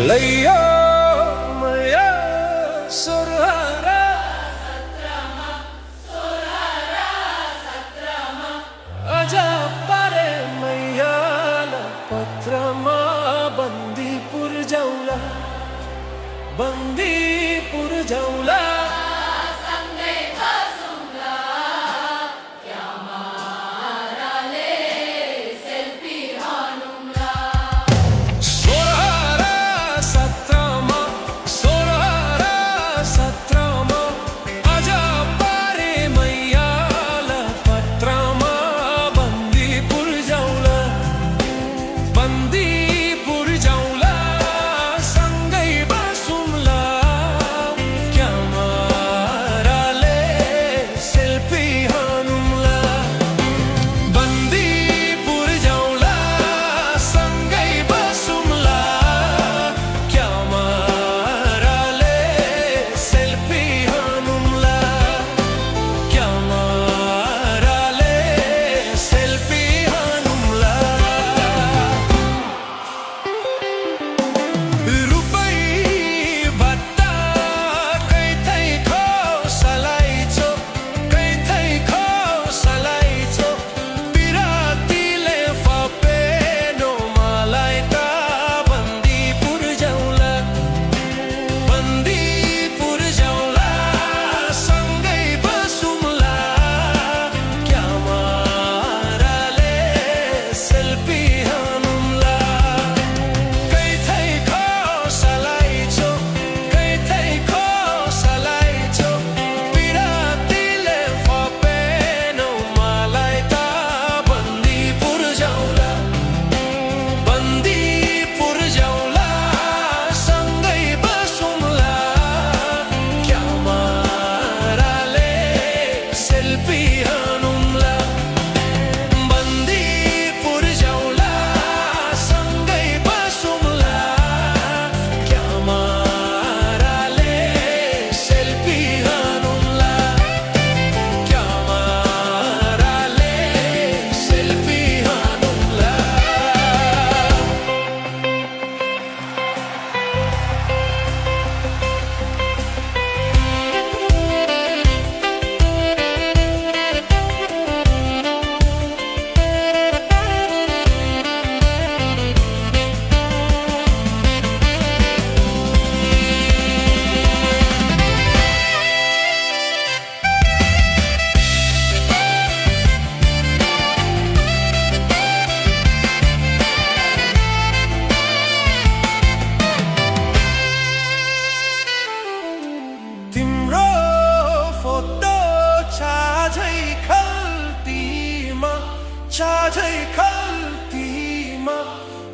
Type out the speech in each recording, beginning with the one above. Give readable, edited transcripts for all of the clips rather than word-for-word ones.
लैया मया सुरहरा अजा पारे मैयाल पत्रमा बंदीपुर जाऊला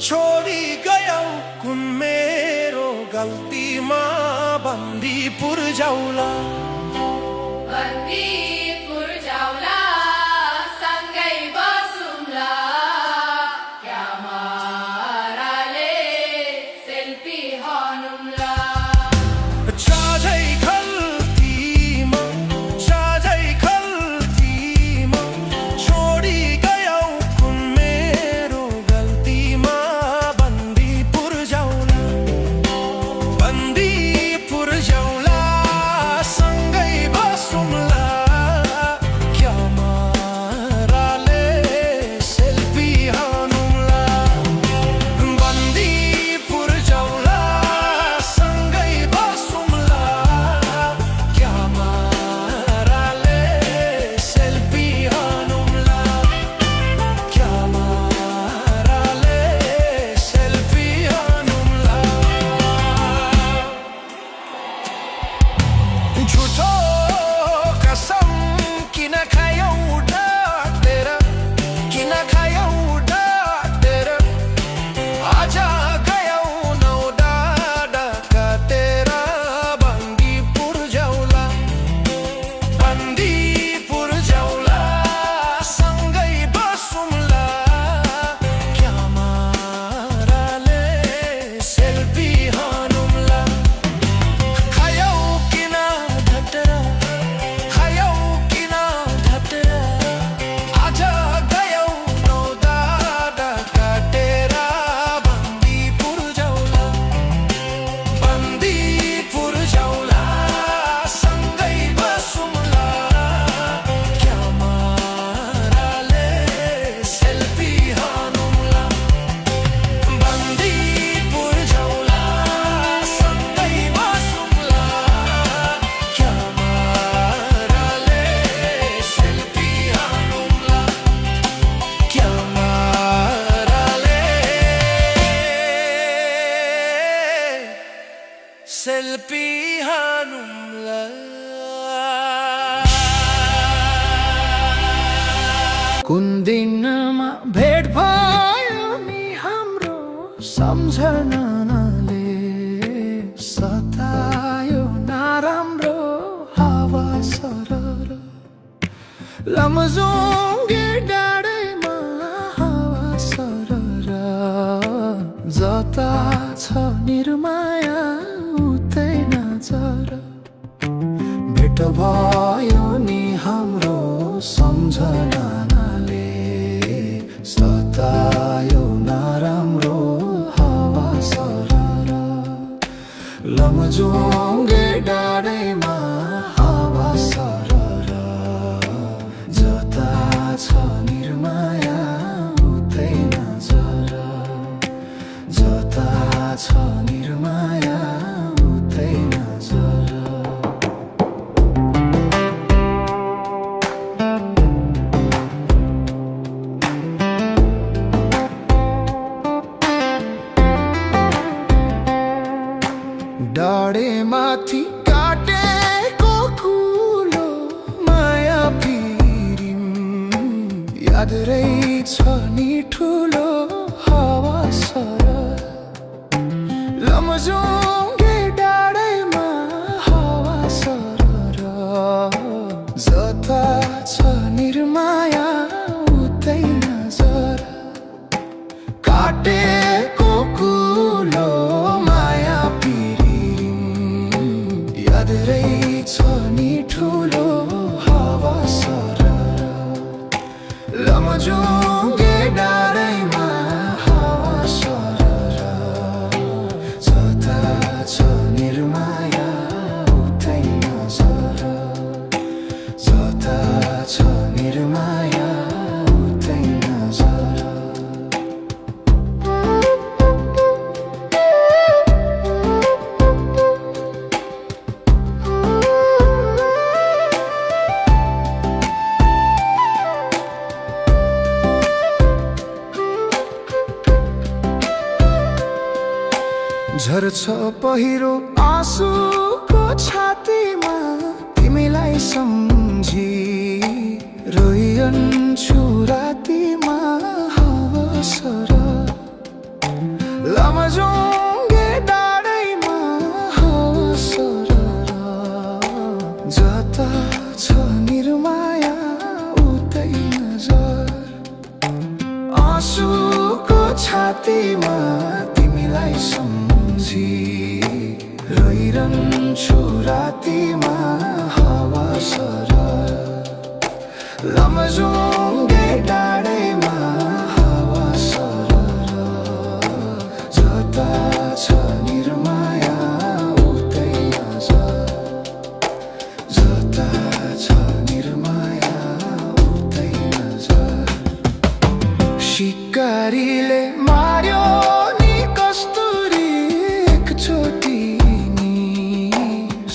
छोड़ी गया कुन मेरो गल्तीमा बन्दीपुर जाऊला सँगै बसौँला क्यामाराले सेल्फी हानौँला छोड़ी गया कुन मेरो गल्तीमा बन्दीपुर जाऊला सँगै बसौँला कुन दिनमा भेट भयो नि हाम्रो सम्झनाले सतायो नराम्रो हावा सरर लमजुङ्गे डाँडैमा हावा सरर जता छ निर्माया उतै नजर भेट भयो नि हाम्रो सम्झनाले सतायो नराम्रो हावा सरर लमजुङ्गे डाँडैमा हावा सरर जता छ निर्माया उतै नजर जता छ निर्माया उतै नजर डाँडे माथि काटेको कुलो माया पिरिम याद रहेछ नि ठुलो हावा सरर लमजुङ्गे डाँडैमा हावा सरर जता छ निर्माया उतै नजर काटेको कुलो माया याद रहेछ नि ठुलो हावा सरर लमजुङ्गे डाँडैमा हावा सरर जता छ निर्माया उतै नजर जता छ निर्माया उतै नजर झर्छ पहिरो आँसुको छातीमा तिमीलाई सम्झी रोइरहन्छु रातिमा हावा सरर लमजुङ्गे डाँडैमा हावा सरर जता छ निर्माया उतै नजर आँसुको छातीमा तिमीलाई सम्झी रोइरहन्छु रातिमा हावा सरर लमजुङ्गे डाँडैमा हावा सरर जता छ निर्माया उतै नजर जता छ निर्माया उतै नजर शिकारीले मार्यो नि कस्तुरी एकचोटि नि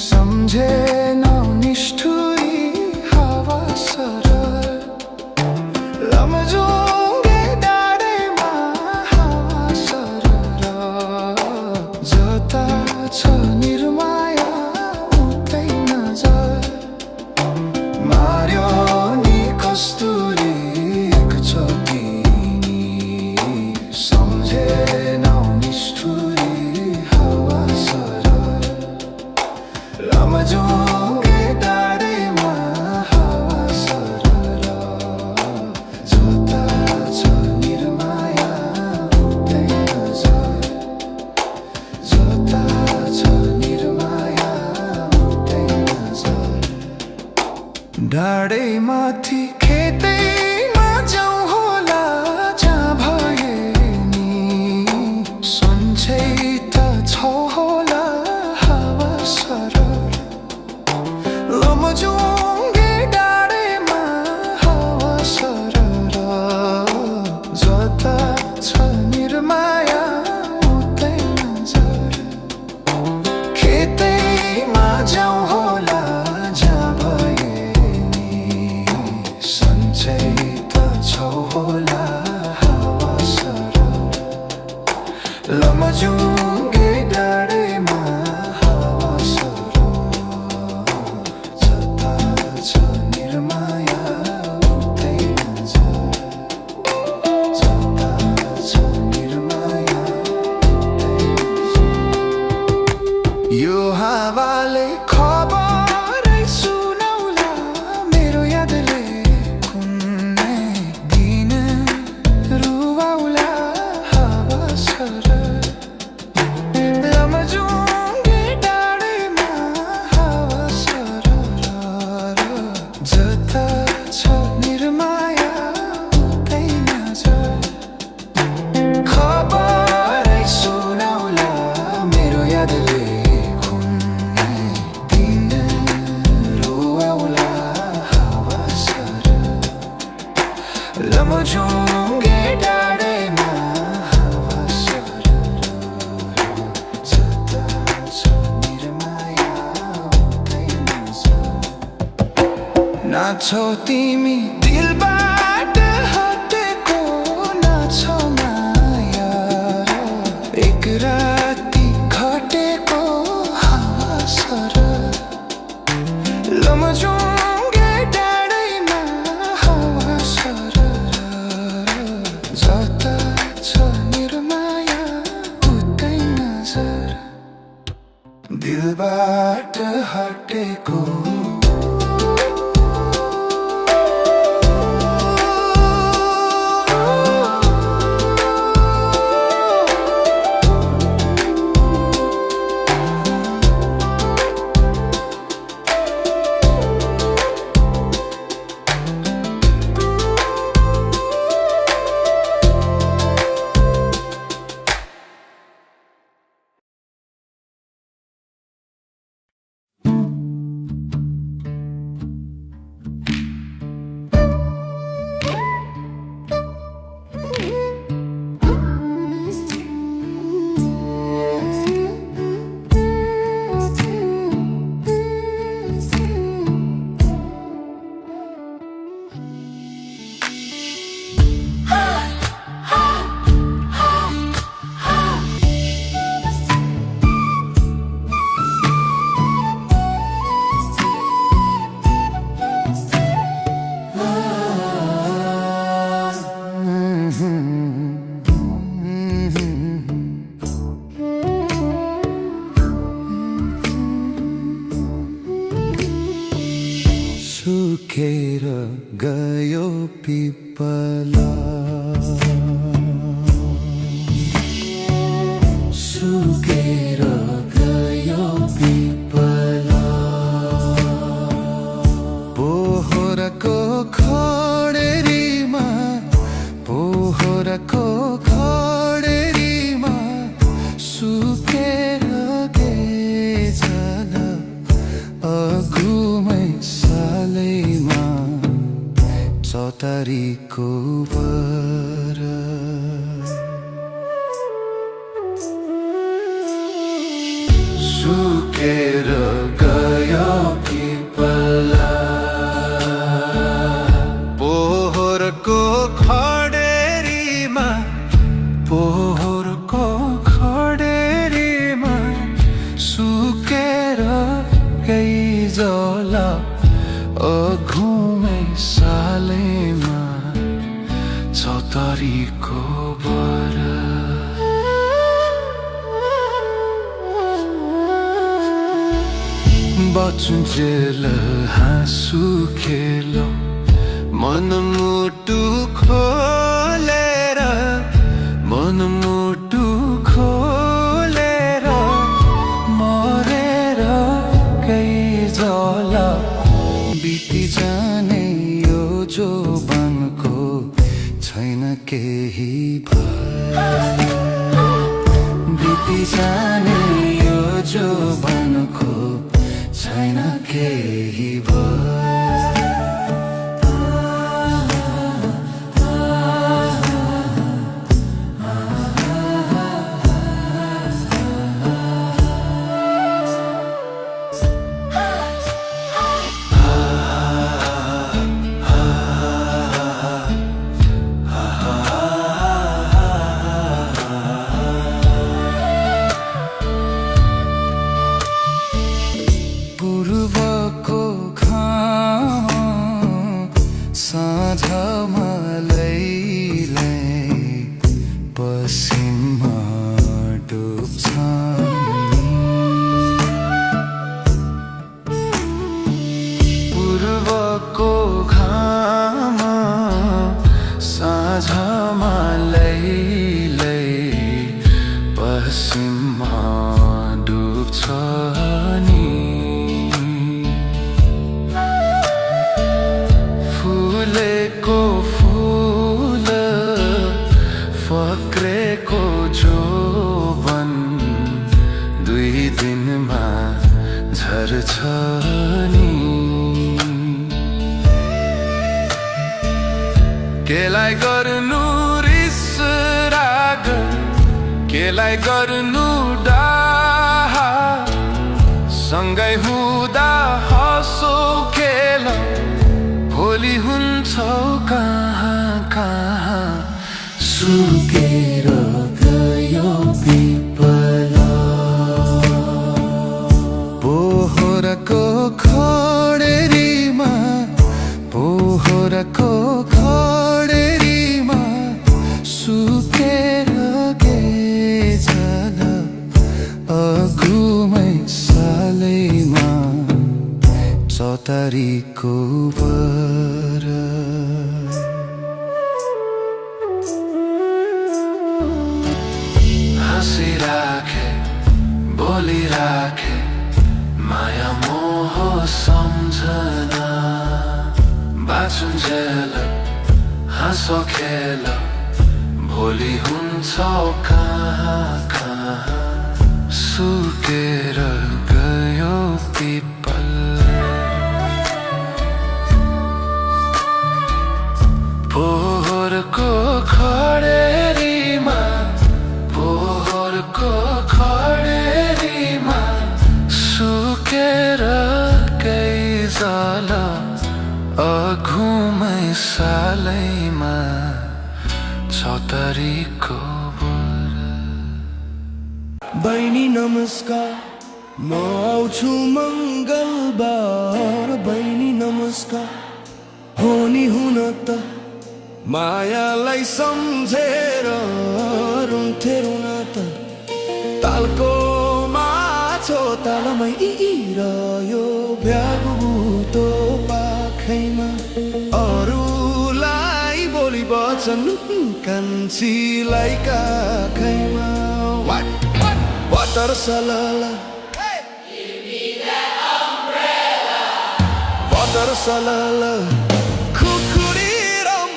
सम्झेनौ निष्ठुरी हावा सरर लमजुङ्गे डाँडैमा हावा सरर जता छ निर्माया उतै नजर मार्यो नि कस्तुरी एकचोटि नि सम्झेनौ निष्ठुरी हावा सरर लमजुङ्गे डाँडैमा हावा सरर जता छ निर्माया उतै नजर जता छ निर्माया उतै नजर डाँडै माथि खेतैमा जाउँ होला जहाँ भए नि सन्चै त छ होला हावा सरर लमजुङ्गे डाँडैमा हावा सरर जता छ निर्माया उतै नजर खेतैमा जाउँ होला जहाँ भए नि सन्चै त छ होला हावा सरर लमजुङ्गे डाँडैमा हावा सरर जता नाच्छौ तिमी दिलबाट हटेको नाच्छौ माया एक राती घटेको हावा सर लमजुङ्गे डाँडैमा हावा सर जता छ निर्माया उतै नजर दिलबाट हटेको सुकेर गयो पिपला सुकेर गयो पिपला पोहोरको खडेरीमा पोहोरको खडेरीमा सुकेर गेजला अघुमै सालैमा चौतारीको बर सुकेर गयो पिपला पोहोरको खडेरीमा पोहोरको खडेरीमा सुकेर गइजला अघुमै सालैमा चौतारीको बर बचुन्जेल हाँसु खेलो मनमुटु खोलेर मनमुटु खोलेर मरेर गइजला बिति जाने यो जोबनको छैन केही भर बिति जाने यो जोबनको छैन केही भर पूर्वको घाम साँझमा लैलै पश्चिममा डुब्छ पूर्वको घाम साँझमा लैलै पश्चिममा डुब्छ नि फुलेको फुल फक्रेको जोबन दुई दिनमा झर्छ नि केलाई गर्नु रिस राग केलाई गर्नु डाहा सँगै हुँदा हँसो खेल पोहोरको खडेरीमा सुकेर गेजल अघुमै सालैमा चौतारीको बर हाँसिराखे बोलिराखे माया मोह सम्झना बाँचुन्जेल हाँसो खेल भोलि हुन्छ कहाँ कहाँ सुकेर गयो पिपल पोहोरको खडेरीमा पोहोरको खडेरीमा सुकेर गइजल अघुमै सालैमा चौतारीको बर बहिनी नमस्कार म आउँछु मङ्गलबार बहिनी नमस्कार हो नि हुन त मायालाई सम्झेर रुन्थे रुन त तालको माछो तालमै रह्यो भ्यागुतो पाखैमा अरूलाई बोली बचन कान्छीलाई काखैमा वाटर सलला वाटर सलला खुकुरीरम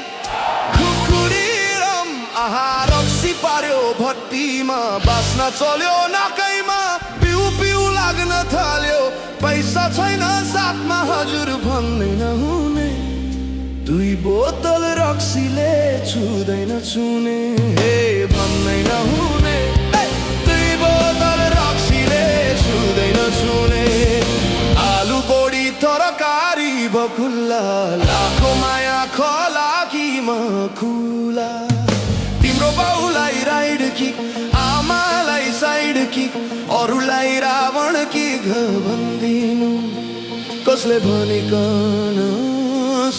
आहा रक्सी पार्यो भट्टीमा बास्न चल्यो नाकैमा पिउ पिउ लाग्न थाल्यो पैसा छैन साथमा हजुर भन्नै नहुने दुई बोतल रक्सीले छुँदैन छुने हे भन्नै नहुने दुई बोतल रक्सीले छुँदैन छुने आलु बोडी तरकारी बकुल्ला लाखो माया खोला कि म खुला तिम्रो बाउलाई राइड कि आमालाई साइड कि अरूलाई रावण कि भन्दिनु कसले भनिकन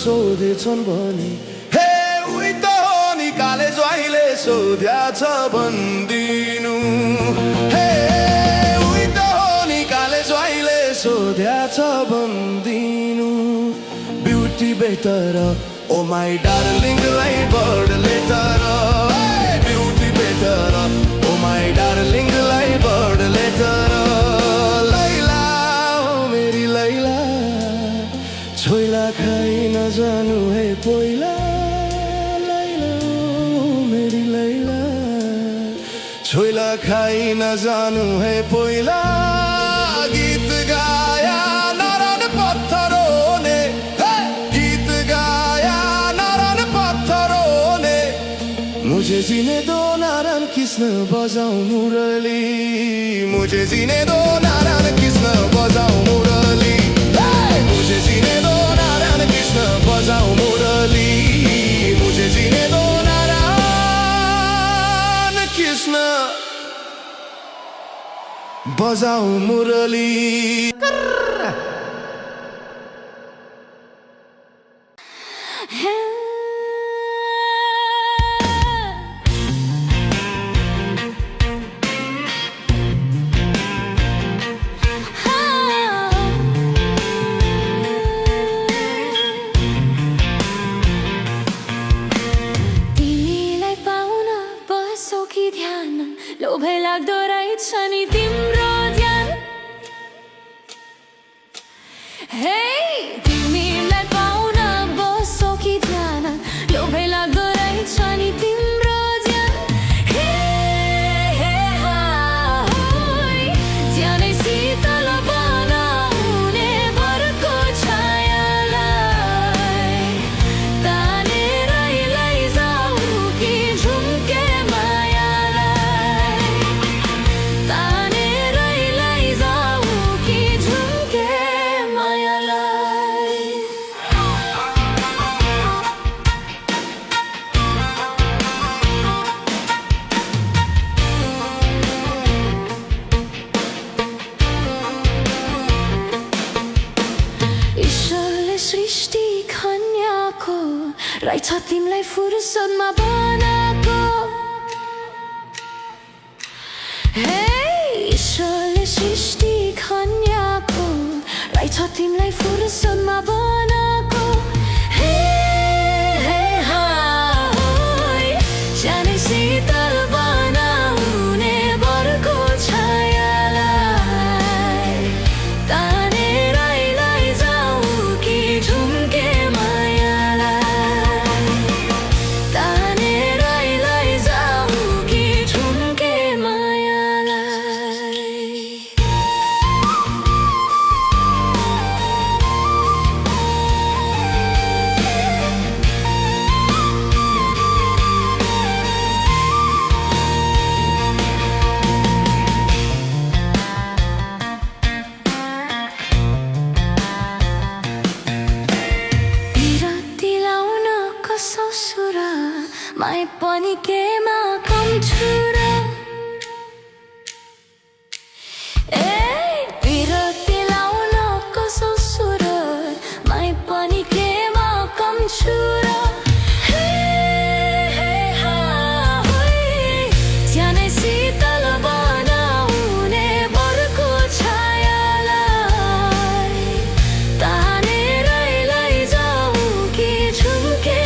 सोधेछन् भने हे उही त हो नि काले ज्वाइँले सोध्या छ भन्दिनु हे उही त हो नि काले ज्वाइँले सोध्या छ भन्दिनु ब्युटी बेटर ओ माई डार्लिङलाई bird letter beauty better oh my डार्लिङलाई बर्ड लेटर लैला ओ मेरी लैला छोइला खाइ नजानु है पहिला लैला ओ मेरी लैला छोइला खाइ नजानु है पहिला गीत गाया नारायण पत्थरों ने गीत गाया नारायण पत्थरों ने मुझे जीने दो नारायण कृष्ण बजाऊं मुरली मुझे जीने दो नारायण कृष्ण बजाऊं मुरली मुझे जीने दो नारायण कृष्ण बजाऊं मुरली मुझे जीने दो नारायण कृष्ण बजाऊं मुरली तिमीलाई पाउन बसो कि ध्यान लोभै लाग्दो रहेछ नि तिम्रो ध्यान हे तिमीलाई पाउन बसो कि ध्यान लोभै लाग्दो रहेछ नि तिम्रो ध्यान हे हे हा होइ ज्यानै शीतल बनाउने भरको छायालाई तानेरै लैजाऊ कि झुम्के मायालाई तानेरै लैजाऊ कि झुम्के मायालाई ईश्वरले सृष्टि खन्याको रहेछ तिमीलाई फुर्सदमा बनाएको ईश्वरले सृष्टि खन्याएको रहेछ तिमीलाई फुर्सदमा बनाएको जाने शीतल बनाउने बरको छायालाई तानेर लैजाऊ कि झुम्के मायालाई तानेर लैजाऊ कि झुम्के मायालाई माया पनि केमा कम छु र विरती लाउन कसो सुर माया पनि केमा कम छु र ज्यानै शीतल बनाउने बरको छायालाई तानेर लैजाऊ कि झुम्के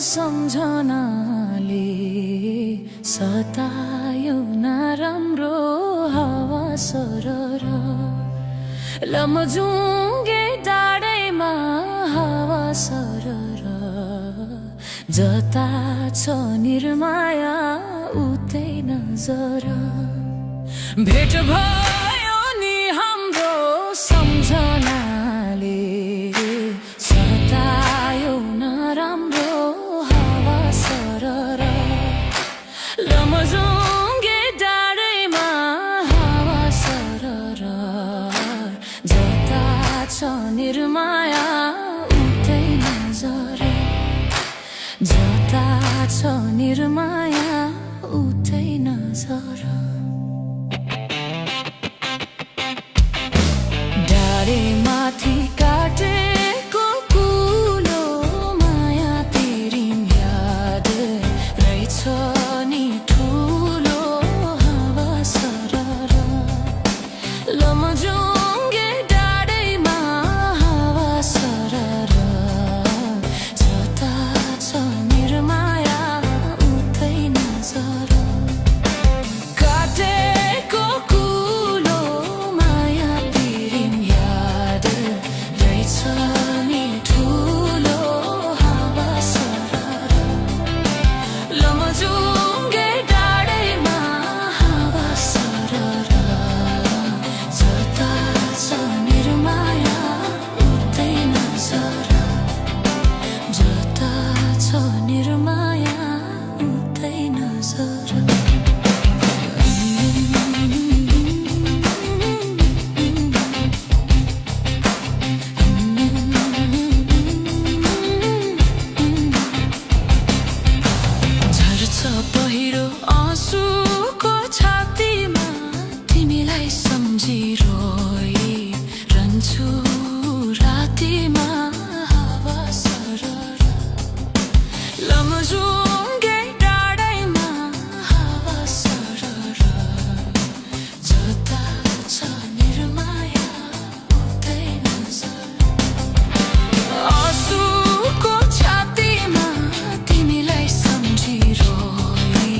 सम्झनाले सतायो नराम्रो हावा सरर लमजुङ्गे डाँडैमा हावा सरर जता छ निर्माया उतै नजर भेट भयो नि हाम्रो सम्झनाले सतायो नराम्रो लमजुङ्गे डाँडैमा हावा सरर जता छ निर्माया उतै नजर जता छ निर्माया उतै नजर डाँडेमाथि काटेको कुलो माया तेरी याद रहेछ लमजुङ्गे डाँडैमा हावा सरर जता छ निर्माया उतै नजर काटेको कुलो माया तेरी याद रहेछ नि ठुलो हावा सरर लमजुङ्गे डाँडैमा हावा सरर निर्माया उतै नजर जता छ निर्माया उतै नजर झर्छ पहिरो आँसुको छातीमा तिमीलाई सम्झिरोई रहन्छु रातिमा हावा सरर लमजुङ्गे डाँडैमा हावा सरर जता छ निर्माया उतै नजर आँसुको छातीमा तिमीलाई सम्झिरोई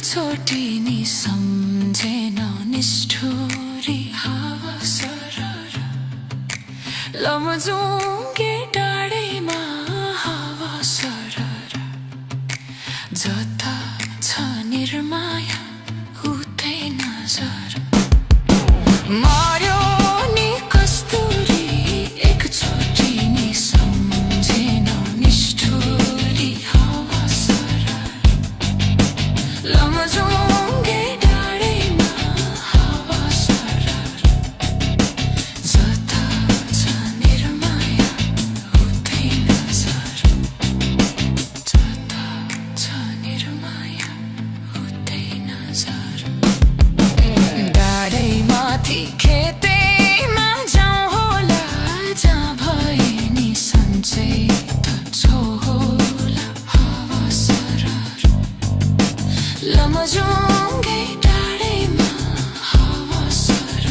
एकचोटि नि सम्झेन निष्ठुरी हावा सरर लमजुङ्गे डाँडैमा हावा सरर जता छ निर्माया उतै नजर मार्यो नि कस्तुरी एकचोटि नि सम्झेन निष्ठुरी हावा सरर लमजुङ्गे डाँडैमा हावा सरर जता छ निर्माया उतै नजर जता छ निर्माया उतै नजर डाँडैमाथि खेतैमा जाउँ होला जहाँ भए नि सन्चै त छौ होला हावा सरर लमजुङ्गे डाँडैमा हावा सरर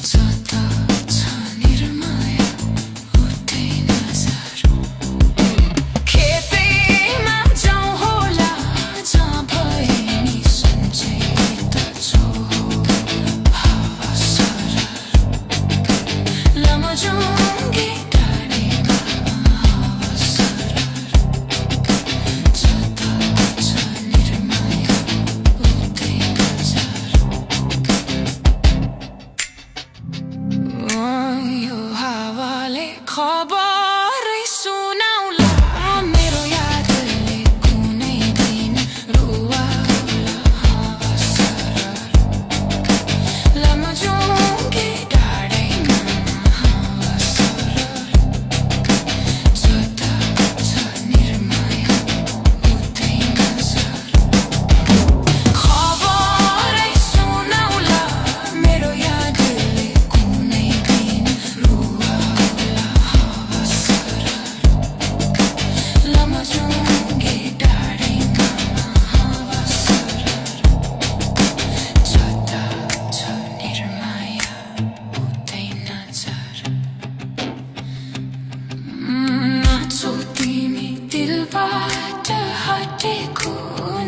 जता छ निर्माया उतै नजर खेतैमा जाउँ होला जहाँ भए नि सन्चै त छौ होला हावा सरर लमजुङ्गे डाँडैमा हावा सरर जता छ निर्माया उतै नजर यो हावाले खबरै सुनाउला मेरो यादले कुनै दिन रुवाउला हावा सरर लमजुङ्गे डाँडैमा हावा सरर जता छ निर्माया उतै नजर खबरै सुनाउला मेरो यादले कुनै दिन रुवाउला हावा सरर लमजुङ्गे डाँडैमा हावा सरर जता छ निर्माया उतै नजर नाचौ तिमी दिलबाट हटेको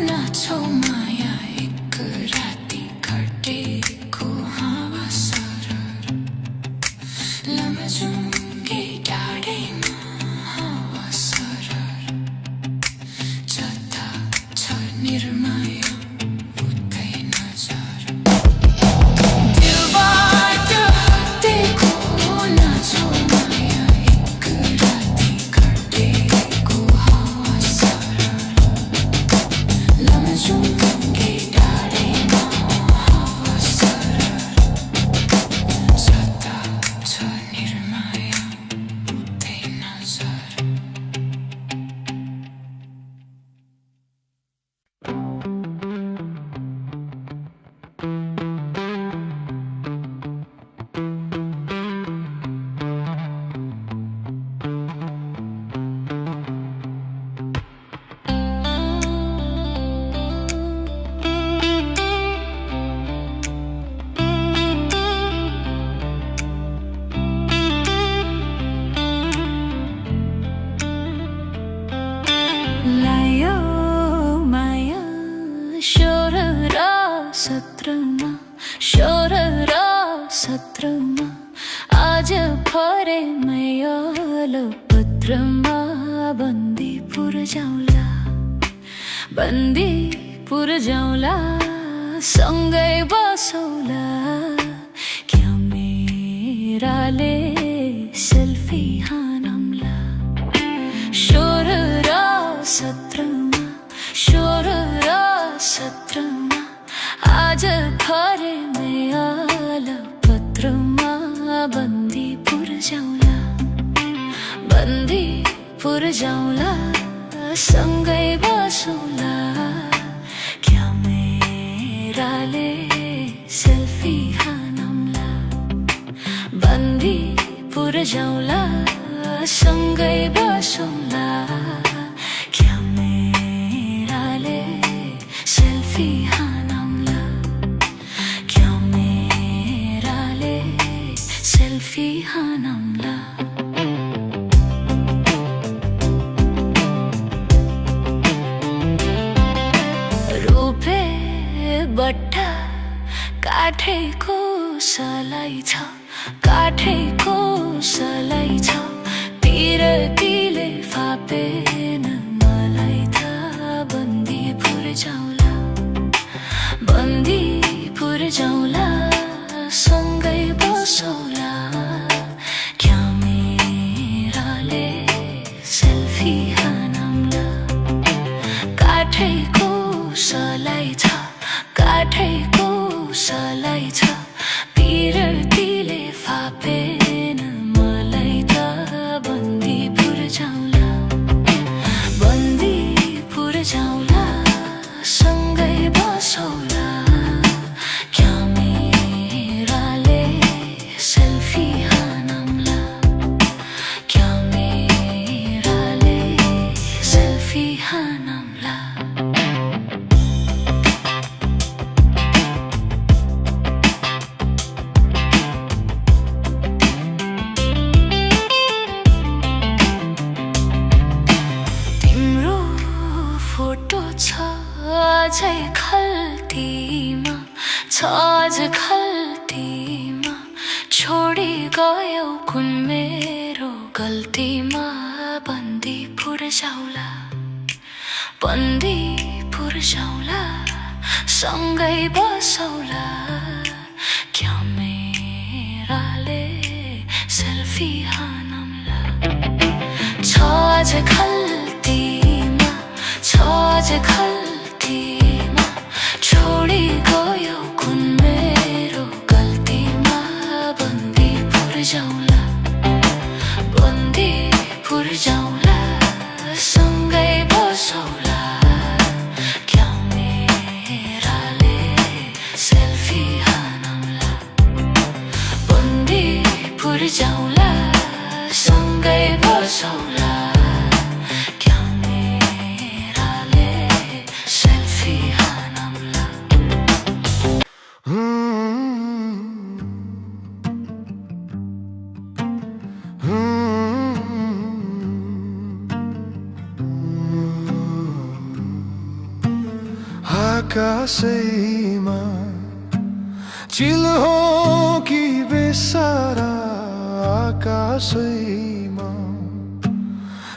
नाचौ माया एक राति घटेको हावा सरर लमजुङ्गे डाँडैमा हावा सरर जता छ निर्माया उतै नजर दिलबाट हटेको नाचौ माया एक राति घटेको हावा सरर लमजुङ्गे डाँडैमा हावा सरर जता छ निर्माया उतै नजर लायो माया शोर र सत्रमा शोर र सत्रमा आज फरे मैल पत्रमा बन्दीपुर जाउँला बन्दीपुर जाउँला सँगै बसौला क्या मेराले सेल्फी हानौँला शोर र सत्रमा शोर र सत्रमा आज फरे मैल पत्रमा बन्दीपुर जाउँला बन्दीपुर जाउँला सँगै बसौला क्या मेराले सेल्फी हानौँला बन्दीपुर जाउँला सँगै बसौला क्या मेराले सेल्फी हानौँला क्या मेराले सेल्फी हानौँला सलाई छ काठैको सलाई छ पिरतीले फापेन मलाई त बन्दीपुर जाउँला बन्दीपुर जाउँला सँगै बसौला क्यामेराले सेल्फी हानौँला काठैको सलाई छ काठैको सलाई छ पिरतीले फापेन मलाई त बन्दीपुर जाउँला बन्दीपुर जाउँला सँगै बसौला क्यामेराले सेल्फी हानौँला क्यामेराले सेल्फी हानौँला अझै खल्तीमा छ अझ खल्तीमा छोडी गयो कुन मेरो गल्तीमा बन्दीपुर जाउँला बन्दीपुर जाउँला सँगै बसौला क्यामेराले सेल्फी हानौँला छ अझ खल्तीमा छ अझ खल्तीमा छोडी गयो कुन मेरो गल्तीमा बन्दीपुर जाउँला बन्दीपुर जाउँला सँगै बसौला क्यामेराले सेल्फी हानौँला बन्दीपुर जाउँला सँगै बसौला आकाशैमा चिल हो कि बेसारा आकाशैमा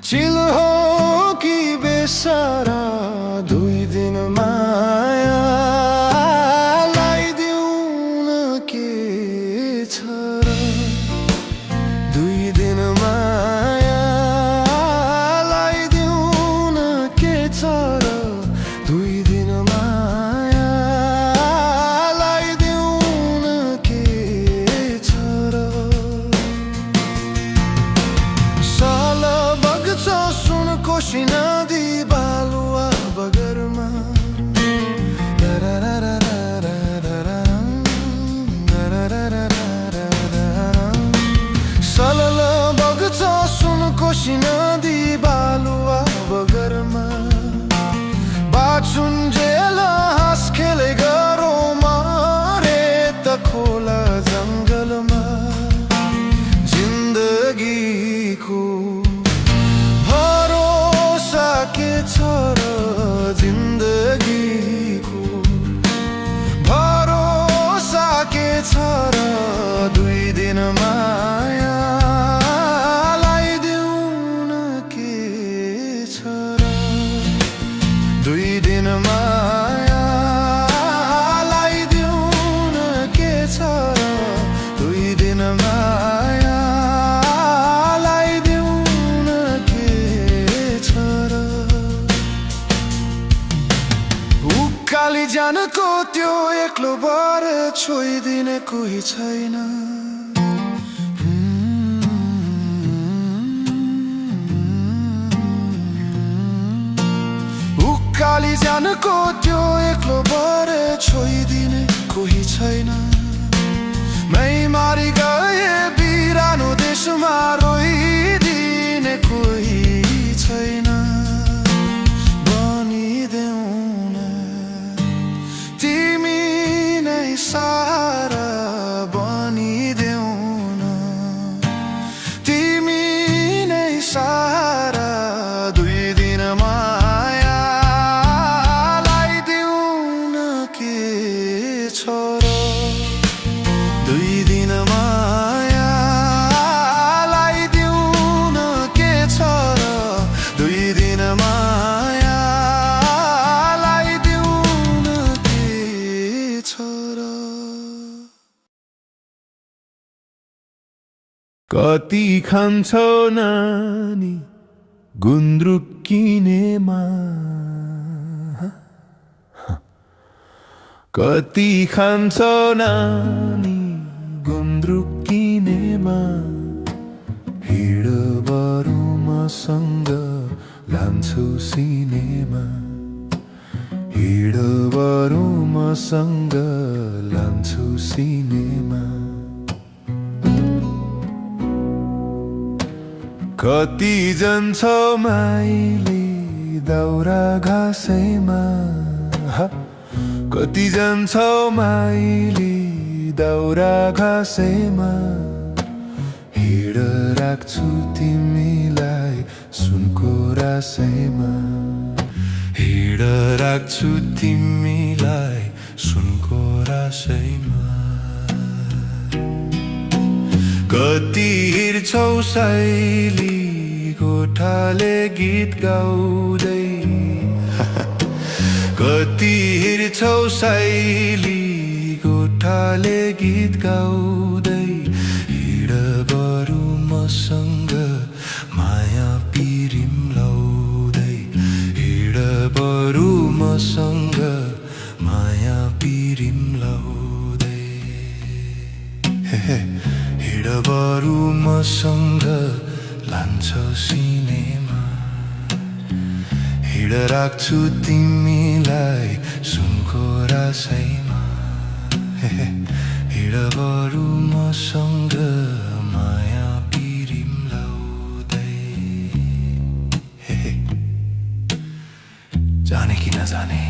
चिल हो कि बेसारा दुई दिन माया लाइदेऊ न के छ र दुई दिन माया लाइदेऊ न के छ र दुई दिन माया लाइदेऊ न के छ र साल बग्छ सुनकोशी नदी बालुवा बगरमा सलल बग्छ सुनकोशी नदी बालुवा बगरमा बाछुन्जेल हाँस खेले गरौँ मारे त खोला जङ्गलमा जिन्दगीको भरोसा के छ र जिन्दगीको भरोसा के छ र दुई दिन माया लाइदेऊ न के छ र दुई दिन माया लाइदेऊ न के छ र दुई दिन माया लाइदेऊ न के छ र उकाली जानको त्यो एक्लो भएर छोइदिने कोही छैन उकाली जानको त्यो एक्लो भएर छोइदिने कोही छैन मै मारी गए बिरानो देशमा रोइदिने कोही छैन भनिदेऊ न तिमी नै सारा भनिदेऊ न तिमी नै सारा दुई दिन माया लाइदेऊ न के छ र कति खान्छौ नानी गुन्द्रुक किनेमा कति खान्छौ नानी गुन्द्रुक किनेमा हिँड बरु मसँग लान्छु सिनेमा हिँड बरु मसँग लान्छु सिनेमा कति जान्छौ माइली दाउरा घाँसैमा कति जान्छौ माइली दाउरा घाँसैमा हिँड राख्छु तिमीलाई सुनको रासैमा हिँड राख्छु तिमीलाई सुनको रासैमा कति हिँड्छौ साइली गोठाले गीत गाउँदै कति हिँड्छौ साइली गोठाले गीत गाउँदै हिँड बरु मसँग माया पिरिम लाउँदै हिँड बरु मसँग माया पिरिम लाउँदै हिँड बरु मसँग लान्छ सिनेमा हिँड राख्छु तिमीलाई सुनको रासैमा हिँड बरु मसँग माया पिरिम लाउँदै जाने कि नजाने